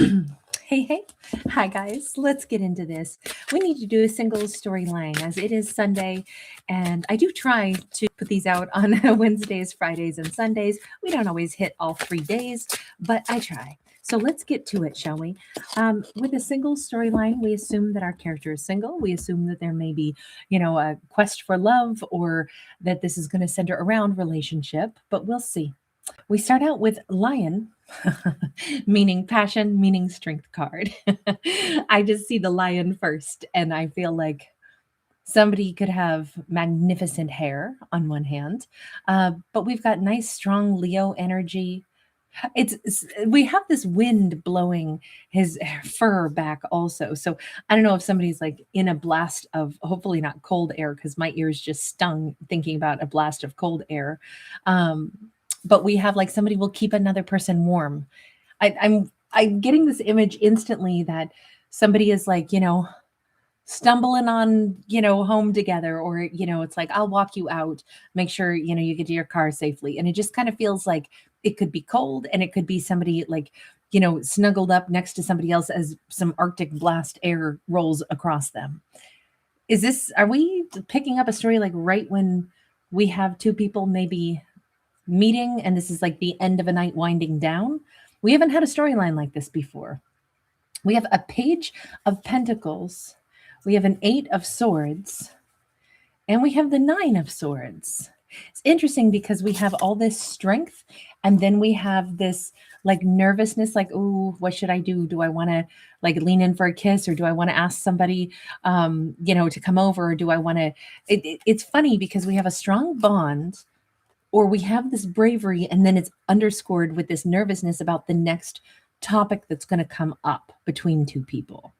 Hey, hey. Hi, guys. Let's get into this. We need to do a single storyline as it is Sunday, and I do try to put these out on Wednesdays, Fridays, and Sundays. We don't always hit all 3 days, but I try. So let's get to it, shall we? With a single storyline, we assume that our character is single. We assume that there may be, a quest for love or that this is going to center around relationship, but we'll see. We start out with lion, meaning passion, meaning strength card. I just see the lion first, and I feel like somebody could have magnificent hair on one hand, but we've got nice, strong Leo energy. We have this wind blowing his fur back also. So I don't know if somebody's like in a blast of hopefully not cold air because my ears just stung thinking about a blast of cold air. Um, but we have like somebody will keep another person warm. I'm getting this image instantly that somebody is like, stumbling on, home together, or, it's like, I'll walk you out, make sure, you get to your car safely. And it just kind of feels like it could be cold and it could be somebody like, snuggled up next to somebody else as some Arctic blast air rolls across them. Are we picking up a story like right when we have two people maybe meeting and this is like the end of a night winding down? We haven't had a storyline like this before. We have a page of pentacles, we have an eight of swords, and we have the nine of swords. It's interesting because we have all this strength and then we have this like nervousness, like, oh, what should I do? Do I want to like lean in for a kiss, or do I want to ask somebody to come over, or do I want to it's funny because we have a strong bond, or we have this bravery and then it's underscored with this nervousness about the next topic that's going to come up between two people.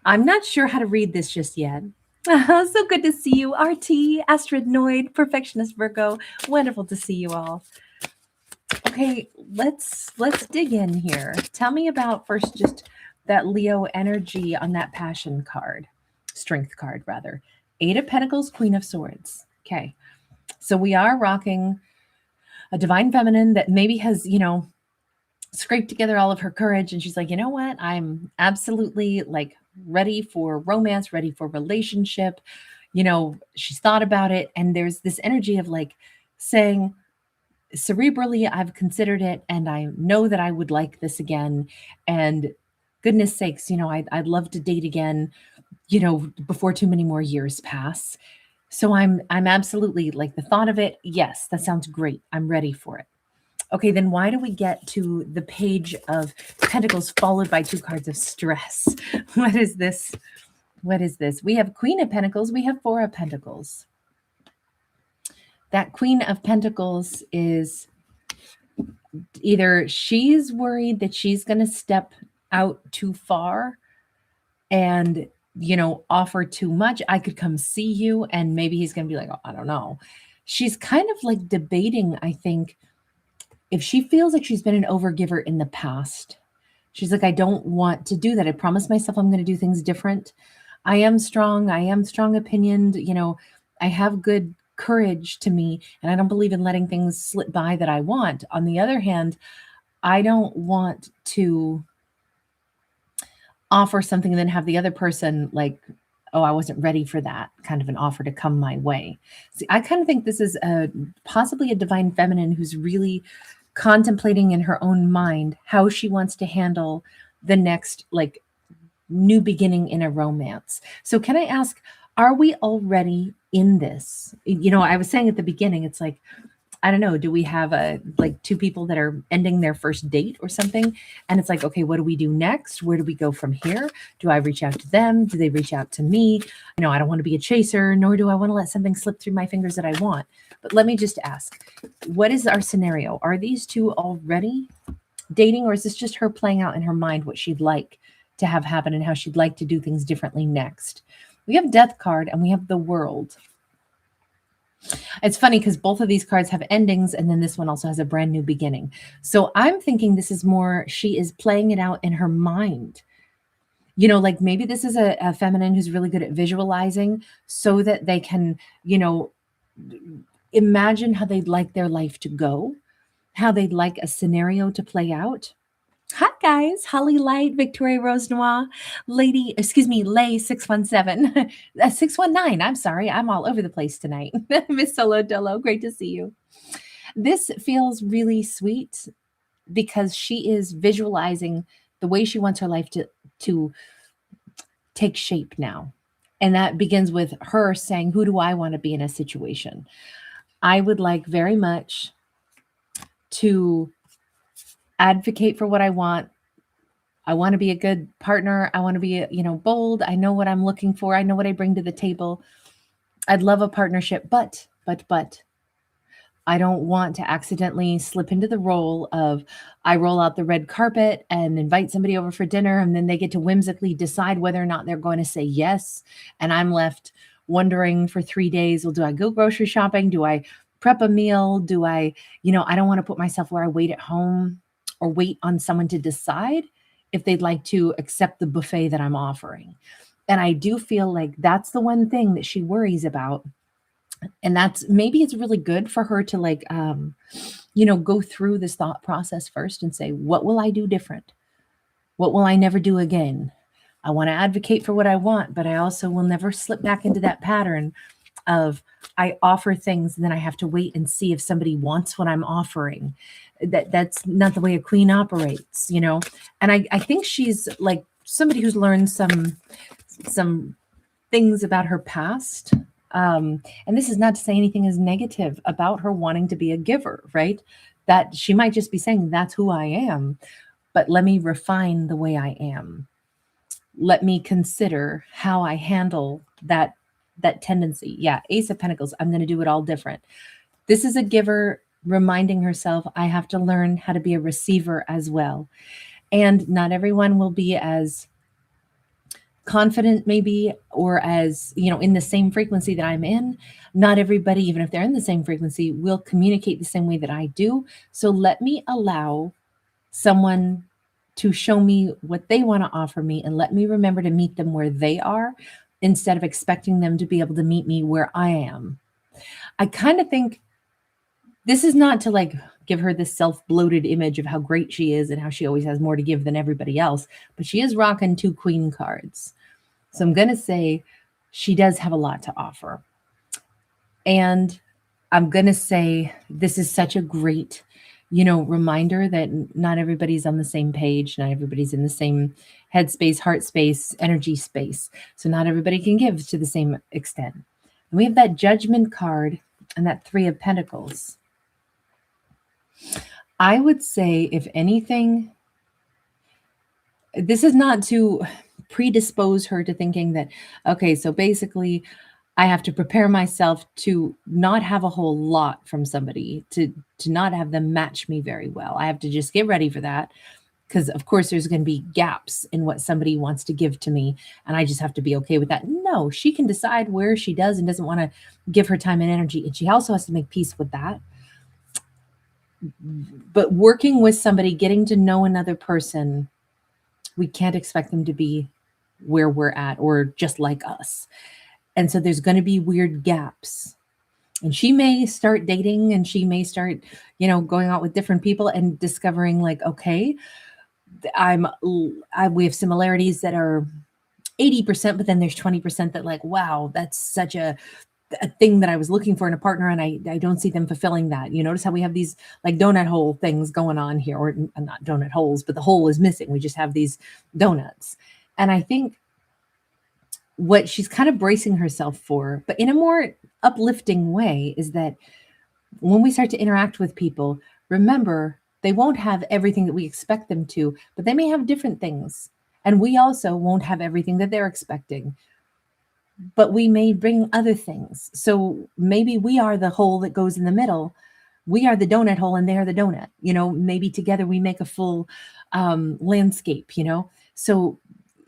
I'm not sure how to read this just yet. So good to see you, RT, Astrodnoid, Perfectionist Virgo. Wonderful to see you all. Okay, let's dig in here. Tell me about first just that Leo energy on that passion card, strength card rather. Eight of Pentacles, Queen of Swords. Okay. So we are rocking a divine feminine that maybe has, scraped together all of her courage and she's like, you know what? I'm absolutely like ready for romance, ready for relationship. She's thought about it and there's this energy of like saying cerebrally, I've considered it and I know that I would like this again. And goodness sakes, I'd love to date again, before too many more years pass. So I'm absolutely like the thought of it. Yes, that sounds great. I'm ready for it. Okay, then why do we get to the page of Pentacles followed by two cards of stress? What is this? What is this? We have Queen of Pentacles. We have Four of Pentacles. That Queen of Pentacles is either she's worried that she's going to step out too far and offer too much. I could come see you, and maybe he's going to be like, oh, I don't know. She's kind of like debating, I think, if she feels like she's been an overgiver in the past. She's like, I don't want to do that. I promised myself I'm going to do things different. I am strong. I am strong opinioned. I have good courage to me, and I don't believe in letting things slip by that I want. On the other hand, I don't want to offer something and then have the other person like, oh, I wasn't ready for that kind of an offer to come my way. See, I kind of think this is possibly a divine feminine who's really contemplating in her own mind how she wants to handle the next like new beginning in a romance. So can I ask, are we already in this? I was saying at the beginning, it's like, I don't know, do we have like two people that are ending their first date or something? And it's like, okay, what do we do next? Where do we go from here? Do I reach out to them? Do they reach out to me? I don't want to be a chaser, nor do I want to let something slip through my fingers that I want. But let me just ask, what is our scenario? Are these two already dating, or is this just her playing out in her mind what she'd like to have happen and how she'd like to do things differently next? We have Death card and we have the World. It's funny because both of these cards have endings, and then this one also has a brand new beginning. So I'm thinking this is more, she is playing it out in her mind. Like maybe this is a feminine who's really good at visualizing so that they can, imagine how they'd like their life to go, how they'd like a scenario to play out. Hi guys, Holly Light, Victoria Rose Noir, Lay 617, 619. I'm sorry, I'm all over the place tonight. Miss Solo Dolo, great to see you. This feels really sweet because she is visualizing the way she wants her life to take shape now. And that begins with her saying, who do I want to be in a situation? I would like very much to advocate for what I want. I want to be a good partner. I want to be, bold. I know what I'm looking for. I know what I bring to the table. I'd love a partnership, but I don't want to accidentally slip into the role of I roll out the red carpet and invite somebody over for dinner, and then they get to whimsically decide whether or not they're going to say yes. And I'm left wondering for 3 days, well, do I go grocery shopping? Do I prep a meal? Do I, I don't want to put myself where I wait at home or wait on someone to decide if they'd like to accept the buffet that I'm offering. And I do feel like that's the one thing that she worries about. And that's maybe it's really good for her to go through this thought process first and say, what will I do different? What will I never do again? I want to advocate for what I want, but I also will never slip back into that pattern of I offer things and then I have to wait and see if somebody wants what I'm offering. That's not the way a queen operates, And I think she's like somebody who's learned some things about her past. And this is not to say anything is negative about her wanting to be a giver, right? That she might just be saying, that's who I am, but let me refine the way I am. Let me consider how I handle that tendency. Yeah, Ace of Pentacles, I'm going to do it all different. This is a giver reminding herself, I have to learn how to be a receiver as well. And not everyone will be as confident maybe or as in the same frequency that I'm in. Not everybody, even if they're in the same frequency, will communicate the same way that I do. So let me allow someone to show me what they want to offer me, and let me remember to meet them where they are instead of expecting them to be able to meet me where I am. I kind of think this is not to give her this self-bloated image of how great she is and how she always has more to give than everybody else, but she is rocking 2 queen cards. So I'm going to say she does have a lot to offer. And I'm going to say this is such a great, reminder that not everybody's on the same page. Not everybody's in the same headspace, heart space, energy space. So not everybody can give to the same extent. And we have that Judgment card and that 3 of Pentacles. I would say, if anything, this is not to predispose her to thinking that, okay, so basically I have to prepare myself to not have a whole lot from somebody, to not have them match me very well. I have to just get ready for that, because of course there's going to be gaps in what somebody wants to give to me, and I just have to be okay with that. No, she can decide where she does and doesn't want to give her time and energy, and she also has to make peace with that. But working with somebody, getting to know another person, we can't expect them to be where we're at or just like us. And so there's going to be weird gaps. And she may start dating, and she may start, going out with different people and discovering okay, we have similarities that are 80%, but then there's 20% that wow, that's such a thing that I was looking for in a partner, and I don't see them fulfilling that. You notice how we have these donut hole things going on here, or not donut holes, but the hole is missing. We just have these donuts. And I think what she's kind of bracing herself for, but in a more uplifting way, is that when we start to interact with people, remember, they won't have everything that we expect them to, but they may have different things. And we also won't have everything that they're expecting, but we may bring other things. So maybe we are the hole that goes in the middle. We are the donut hole and they are the donut. Maybe together we make a full landscape, So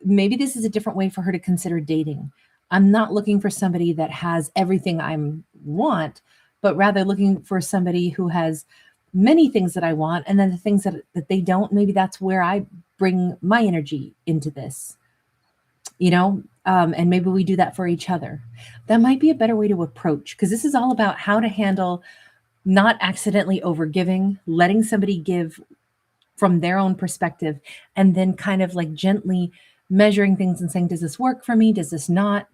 maybe this is a different way for her to consider dating. I'm not looking for somebody that has everything I want, but rather looking for somebody who has many things that I want, and then the things that they don't. Maybe that's where I bring my energy into this, and maybe we do that for each other. That might be a better way to approach, because this is all about how to handle not accidentally overgiving, letting somebody give from their own perspective, and then kind of like gently measuring things and saying, does this work for me? Does this not?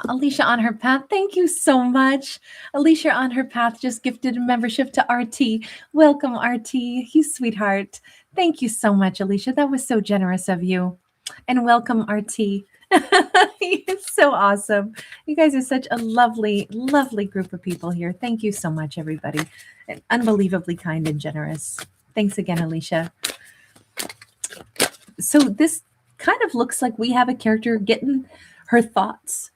Alicia on her path, thank you so much. Alicia on her path just gifted a membership to RT. Welcome, RT, you sweetheart. Thank you so much, Alicia. That was so generous of you. And welcome, RT. It's so awesome. You guys are such a lovely, lovely group of people here. Thank you so much, everybody. And unbelievably kind and generous. Thanks again, Alicia. So this kind of looks like we have a character getting her thoughts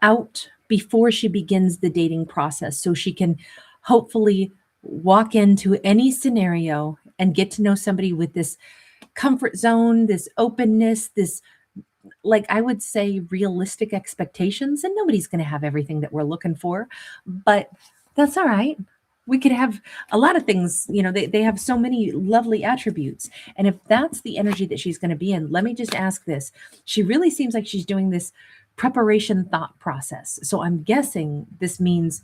out before she begins the dating process, so she can hopefully walk into any scenario and get to know somebody with this comfort zone, this openness, this, like I would say, realistic expectations. And nobody's going to have everything that we're looking for, but that's all right. We could have a lot of things, you know, they have so many lovely attributes. And if that's the energy that she's going to be in, let me just ask this. She really seems like she's doing this preparation thought process. So I'm guessing this means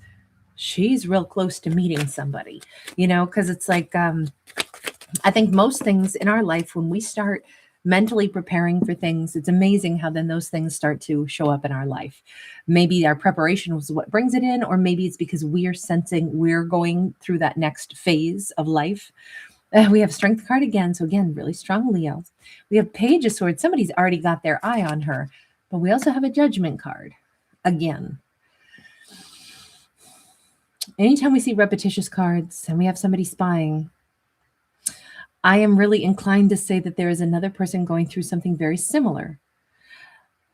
she's real close to meeting somebody, you know, because it's like, I think most things in our life, when we start mentally preparing for things, it's amazing how then those things start to show up in our life. Maybe our preparation was what brings it in, or maybe it's because we are sensing we're going through that next phase of life. We have Strength card again. So again, really strong Leo. We have Page of Swords. Somebody's already got their eye on her. But we also have a Judgment card again. Anytime we see repetitious cards and we have somebody spying, I am really inclined to say that there is another person going through something very similar.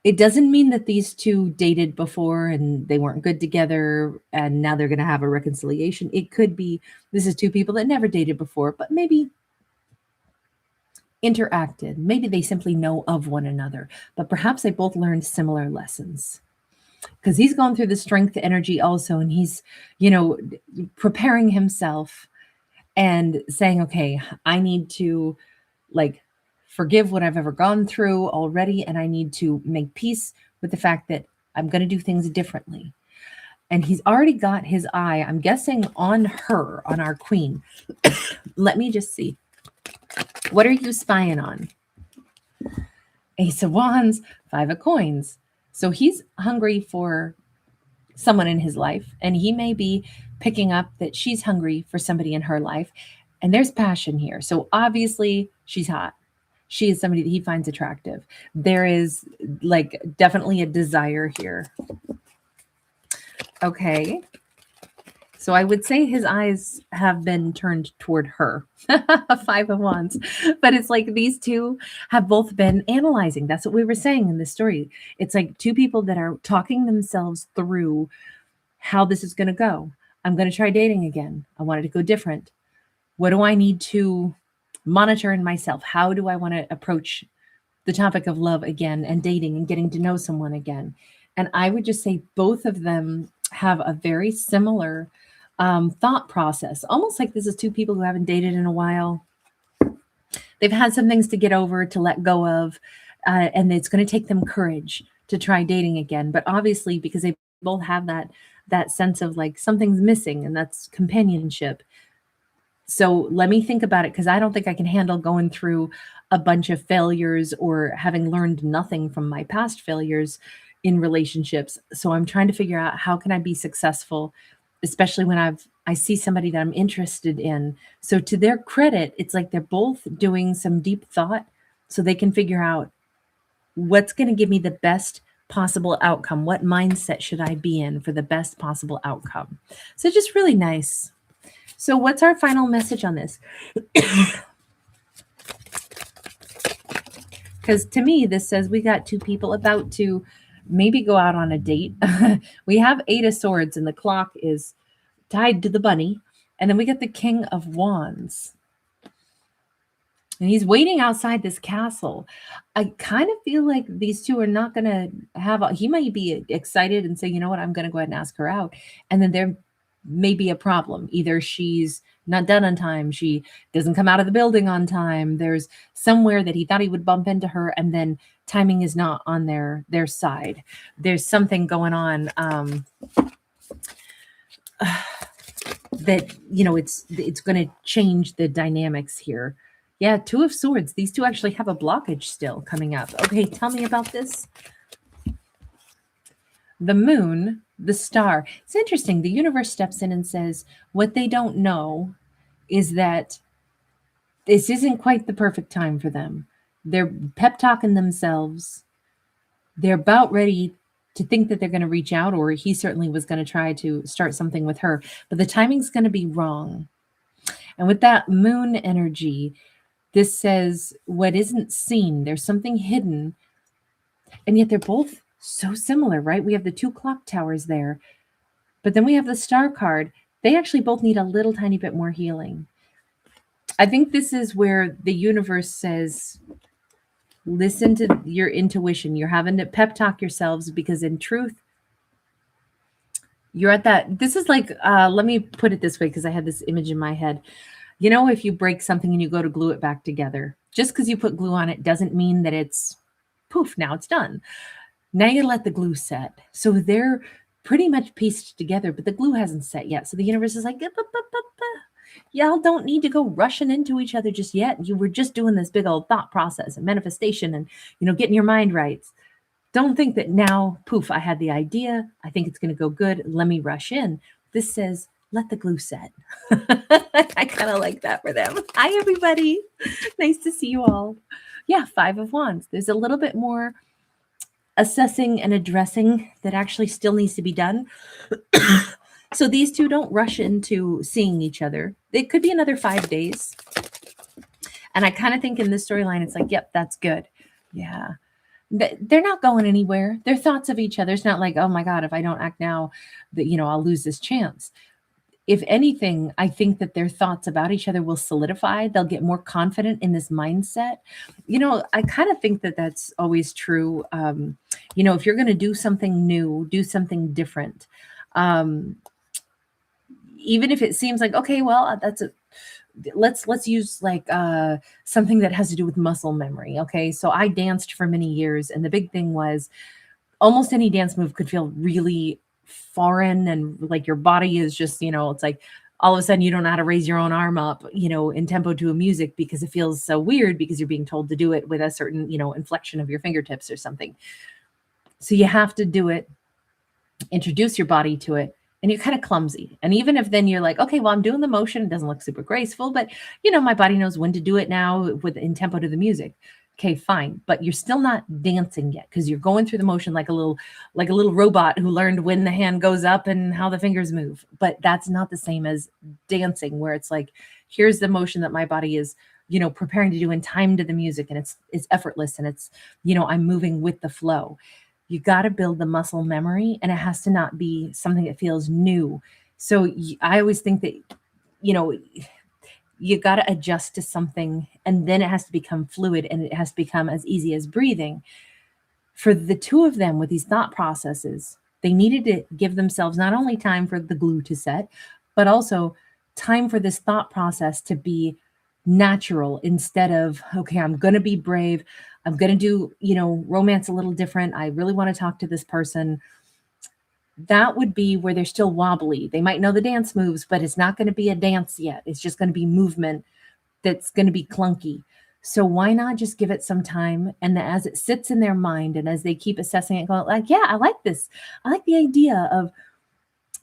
It doesn't mean that these two dated before and they weren't good together and now they're going to have a reconciliation. It could be this is two people that never dated before, but maybe interacted. Maybe they simply know of one another, but perhaps they both learned similar lessons. Because he's gone through the Strength energy also, and he's, you know, preparing himself and saying, okay, I need to like forgive what I've ever gone through already, and I need to make peace with the fact that I'm going to do things differently. And he's already got his eye, I'm guessing, on her, on our queen. Let me just see. What are you spying on? Ace of Wands, Five of Coins. So he's hungry for someone in his life, and he may be picking up that she's hungry for somebody in her life. And there's passion here. So obviously she's hot. She is somebody that he finds attractive. There is like definitely a desire here. Okay. So I would say his eyes have been turned toward her. Five of Wands. But it's like these two have both been analyzing. That's what we were saying in this story. It's like two people that are talking themselves through how this is going to go. I'm going to try dating again. I want it to go different. What do I need to monitor in myself? How do I want to approach the topic of love again and dating and getting to know someone again? And I would just say both of them have a very similar thought process, almost like this is two people who haven't dated in a while. They've had some things to get over, to let go of, and it's going to take them courage to try dating again. But obviously, because they both have that sense of like something's missing, and that's companionship. So let me think about it, because I don't think I can handle going through a bunch of failures or having learned nothing from my past failures in relationships. So I'm trying to figure out how can I be successful, especially when I see somebody that I'm interested in. So to their credit, it's like they're both doing some deep thought so they can figure out what's going to give me the best possible outcome. What mindset should I be in for the best possible outcome? So just really nice. So what's our final message on this? Because to me, this says we got two people about to maybe go out on a date. We have Eight of Swords and the clock is tied to the bunny. And then we get the King of Wands. And he's waiting outside this castle. I kind of feel like these two are not going to he might be excited and say, you know what, I'm going to go ahead and ask her out. And then there may be a problem. Either she's not done on time. She doesn't come out of the building on time. There's somewhere that he thought he would bump into her, and then timing is not on their side. There's something going on. that, you know, it's going to change the dynamics here. Yeah, Two of Swords. These two actually have a blockage still coming up. Okay, tell me about this. The moon, the star. It's interesting. The universe steps in and says what they don't know is that this isn't quite the perfect time for them. They're pep talking themselves. They're about ready to think that they're going to reach out, or he certainly was going to try to start something with her, but the timing's going to be wrong. And with that moon energy, this says what isn't seen, there's something hidden, and yet they're both so similar, right? We have the two clock towers there, but then we have the star card. They actually both need a little tiny bit more healing. I think this is where the universe says, listen to your intuition. You're having to pep talk yourselves, because in truth, you're at that. This is like, let me put it this way, because I had this image in my head. You know, if you break something and you go to glue it back together, just because you put glue on it doesn't mean that it's poof, now it's done. Now you let the glue set. So they're pretty much pieced together, but the glue hasn't set yet. So the universe is like, y'all don't need to go rushing into each other just yet. You were just doing this big old thought process and manifestation and, you know, getting your mind right. Don't think that now, poof, I had the idea. I think it's going to go good. Let me rush in. This says, let the glue set. I kind of like that for them. Hi, everybody. Nice to see you all. Yeah, Five of Wands. There's a little bit more assessing and addressing that actually still needs to be done. So these two don't rush into seeing each other. It could be another 5 days. And I kind of think in this storyline, it's like, yep, that's good. Yeah. They're not going anywhere. Their thoughts of each other. It's not like, oh my God, if I don't act now, that, you know, I'll lose this chance. If anything, I think that their thoughts about each other will solidify. They'll get more confident in this mindset. You know, I kind of think that that's always true. You know, if you're going to do something new, do something different. Even if it seems like, okay, well, let's use like something that has to do with muscle memory. Okay, so I danced for many years, and the big thing was almost any dance move could feel really foreign, and like your body is just, you know, it's like all of a sudden you don't know how to raise your own arm up, you know, in tempo to a music, because it feels so weird because you're being told to do it with a certain, you know, inflection of your fingertips or something. So you have to do it, introduce your body to it, and you're kind of clumsy. And even if then you're like, okay, well, I'm doing the motion, it doesn't look super graceful, but you know, my body knows when to do it now with in tempo to the music. Okay, fine. But you're still not dancing yet, because you're going through the motion like a little robot who learned when the hand goes up and how the fingers move. But that's not the same as dancing, where it's like, here's the motion that my body is, you know, preparing to do in time to the music, and it's effortless, and it's, you know, I'm moving with the flow. You got to build the muscle memory, and it has to not be something that feels new. So I always think that, you know, you got to adjust to something, and then it has to become fluid, and it has to become as easy as breathing. For the two of them with these thought processes, they needed to give themselves not only time for the glue to set, but also time for this thought process to be natural, instead of, okay, I'm going to be brave. I'm going to do, you know, romance a little different. I really want to talk to this person. That would be where they're still wobbly. They might know the dance moves, but it's not going to be a dance yet. It's just going to be movement that's going to be clunky. So why not just give it some time? And as it sits in their mind, and as they keep assessing it, going like, yeah, I like this. I like the idea of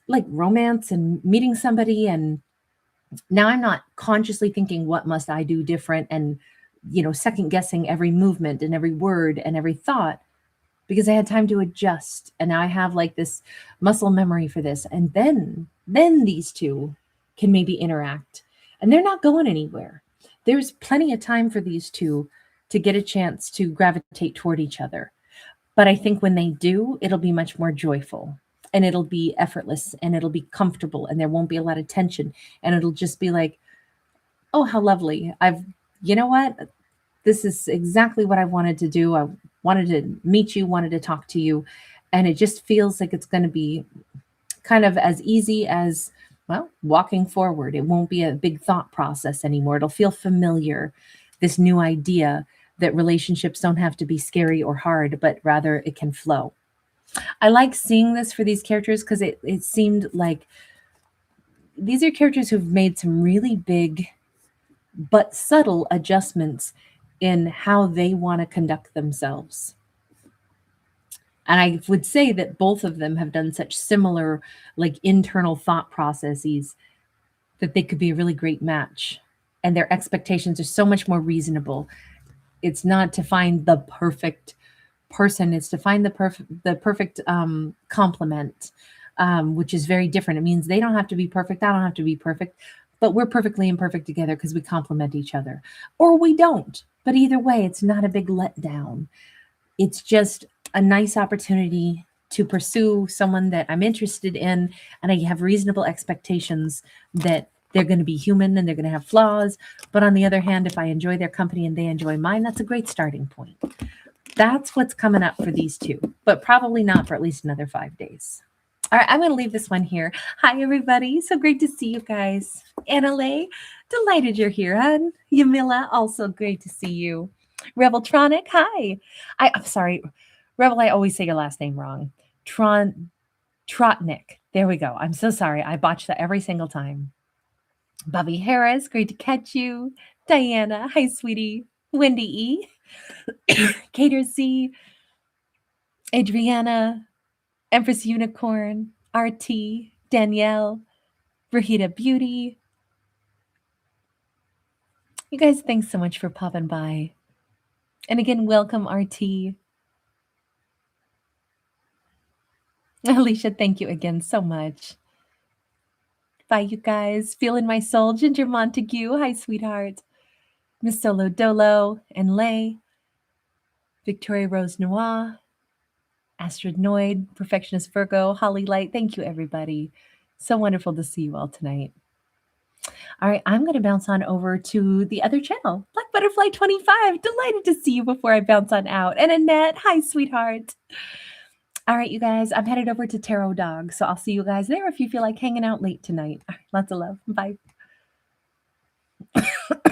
like romance and meeting somebody. And now I'm not consciously thinking, what must I do different? And, you know, second guessing every movement and every word and every thought, because I had time to adjust. And now I have like this muscle memory for this. And then these two can maybe interact, and they're not going anywhere. There's plenty of time for these two to get a chance to gravitate toward each other. But I think when they do, it'll be much more joyful, and it'll be effortless, and it'll be comfortable, and there won't be a lot of tension. And it'll just be like, oh, how lovely. You know what? This is exactly what I wanted to do. I wanted to meet you, wanted to talk to you. And it just feels like it's going to be kind of as easy as, well, walking forward. It won't be a big thought process anymore. It'll feel familiar. This new idea that relationships don't have to be scary or hard, but rather it can flow. I like seeing this for these characters, because it seemed like these are characters who've made some really big but subtle adjustments in how they want to conduct themselves. And I would say that both of them have done such similar, like internal thought processes that they could be a really great match. And their expectations are so much more reasonable. It's not to find the perfect person, it's to find the perfect complement, which is very different. It means they don't have to be perfect, I don't have to be perfect, but we're perfectly imperfect together because we complement each other. Or we don't. But either way, it's not a big letdown. It's just a nice opportunity to pursue someone that I'm interested in, and I have reasonable expectations that they're going to be human and they're going to have flaws. But on the other hand, if I enjoy their company and they enjoy mine, that's a great starting point. That's what's coming up for these two, but probably not for at least another 5 days. All right, I'm going to leave this one here. Hi, everybody. So great to see you guys. Annalay, delighted you're here, hon. Yamila, also great to see you. Rebeltronic, hi. I'm sorry. Rebel, I always say your last name wrong. Trotnik. There we go. I'm so sorry. I botch that every single time. Bobby Harris, great to catch you. Diana, hi, sweetie. Wendy E. Cater C. Adriana, Empress Unicorn, RT, Danielle, Brahita Beauty. You guys, thanks so much for popping by. And again, welcome, RT. Alicia, thank you again so much. Bye, you guys. Feeling my soul. Ginger Montague. Hi, sweetheart. Miss Solo Dolo and Lay. Victoria Rose Noir. Astrid Noid. Perfectionist Virgo. Holly Light. Thank you, everybody. So wonderful to see you all tonight. All right, I'm going to bounce on over to the other channel, Black Butterfly 25. Delighted to see you before I bounce on out. And Annette, hi, sweetheart. All right, you guys, I'm headed over to Tarot Dog, so I'll see you guys there if you feel like hanging out late tonight. Lots of love. Bye.